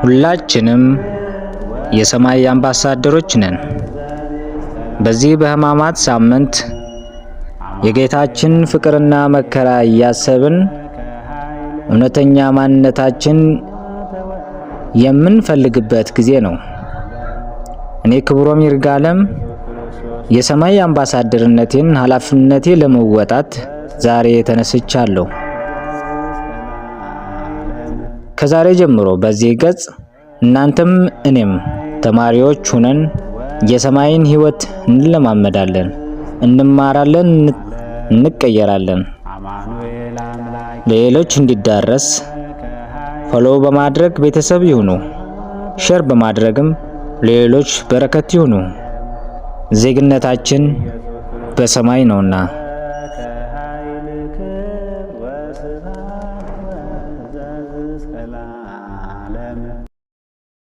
ሁላችንም የሰማይ አምባሳደሮች ነን። በዚህ በሕማማት ሳምንት የጌታችን ፍቅርና መከራ እያሰብን እውነተኛ ማንነታችን የምንፈልግበት ጊዜ ነው። እኔ ክብሮም ይርጋለም የሰማይ አምባሳደርነቴን ኃላፊነቴ ለመወጣት ዛሬ ተነስቻለሁ። ከዛሬ ጀምሮ በዚህ ገጽ እናንተም እኔም ተማሪዎች ሆነን የሰማይን ሕይወት እንለማመዳለን፣ እንማራለን፣ እንቀየራለን። ለሌሎች እንዲዳረስ ፎሎ በማድረግ ቤተሰብ ይሁኑ። ሼር በማድረግም ለሌሎች በረከት ይሁኑ። ዜግነታችን በሰማይ ነውና።